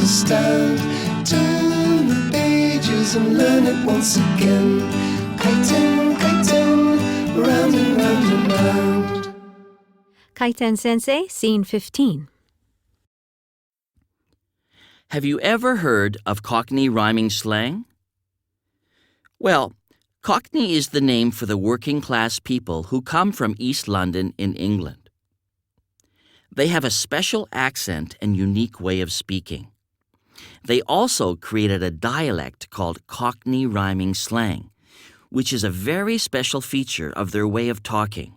understand. Turn the pages and learn it once again. Kaiten, Kaiten, round and round and round. Kaiten Sensei, Scene 15. Have you ever heard of Cockney rhyming slang? Well, Cockney is the name for the working-class people who come from East London in England. They have a special accent and unique way of speaking. They also created a dialect called Cockney rhyming slang, which is a very special feature of their way of talking.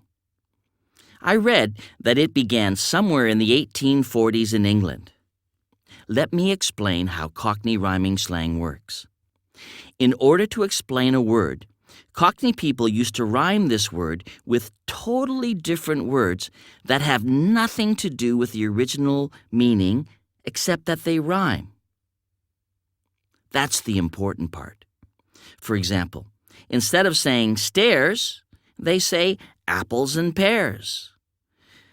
I read that it began somewhere in the 1840s in England. Let me explain how Cockney rhyming slang works. In order to explain a word, Cockney people used to rhyme this word with totally different words that have nothing to do with the original meaning except that they rhyme. That's the important part. For example, instead of saying stairs, they say apples and pears.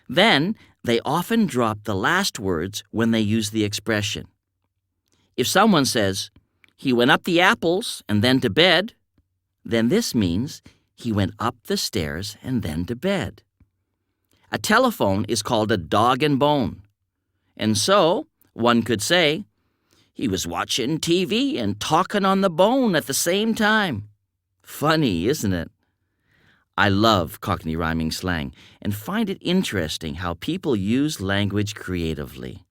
Then, they often drop the last words when they use the expression. If someone says, "He went up the apples and then to bed," then this means he went up the stairs and then to bed. A telephone is called a dog and bone. And so, one could say, "He was watching TV and talking on the bone at the same time." Funny, isn't it? I love Cockney rhyming slang and find it interesting how people use language creatively.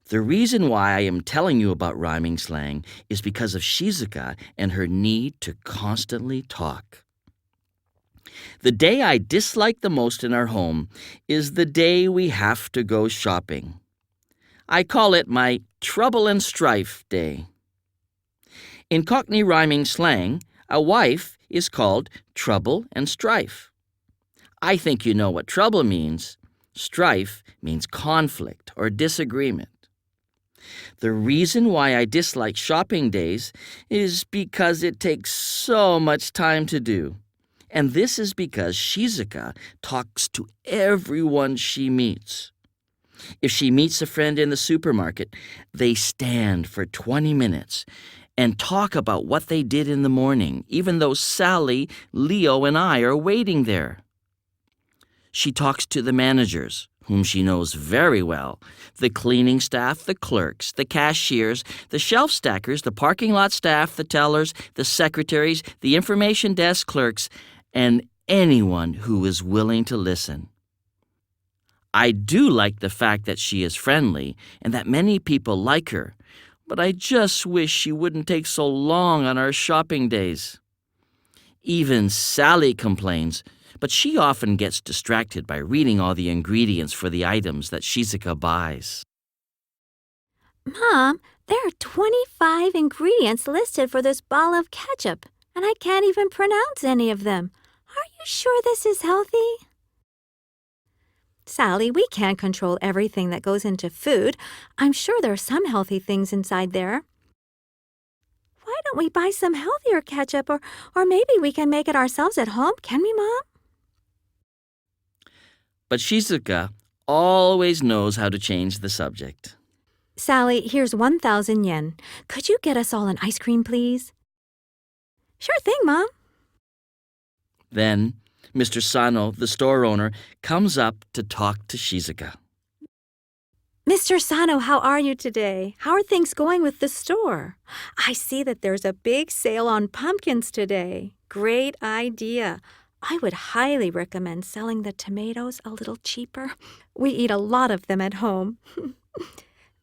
The reason why I am telling you about rhyming slang is because of Shizuka and her need to constantly talk. The day I dislike the most in our home is the day we have to go shopping. I call it my trouble and strife day. In Cockney rhyming slang, a wife is called trouble and strife. I think you know what trouble means. Strife means conflict or disagreement. The reason why I dislike shopping days is because it takes so much time to do. And this is because Shizuka talks to everyone she meets. If she meets a friend in the supermarket, they stand for 20 minutes and talk about what they did in the morning, even though Sally, Leo, and I are waiting there. She talks to the managers, whom she knows very well, the cleaning staff, the clerks, the cashiers, the shelf stackers, the parking lot staff, the tellers, the secretaries, the information desk clerks, and anyone who is willing to listen. I do like the fact that she is friendly and that many people like her, but I just wish she wouldn't take so long on our shopping days. Even Sally complains, but she often gets distracted by reading all the ingredients for the items that Shizuka buys. Mom, there are 25 ingredients listed for this bottle of ketchup, and I can't even pronounce any of them. Are you sure this is healthy? Sally, we can't control everything that goes into food. I'm sure there are some healthy things inside there. Why don't we buy some healthier ketchup, or maybe we can make it ourselves at home, can we, Mom? But Shizuka always knows how to change the subject. Sally, here's 1,000 yen. Could you get us all an ice cream, please? Sure thing, Mom. Then, Mr. Sano, the store owner, comes up to talk to Shizuka. Mr. Sano, how are you today? How are things going with the store? I see that there's a big sale on pumpkins today. Great idea. I would highly recommend selling the tomatoes a little cheaper. We eat a lot of them at home.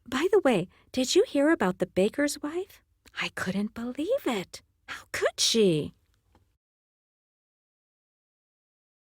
By the way, did you hear about the baker's wife? I couldn't believe it. How could she?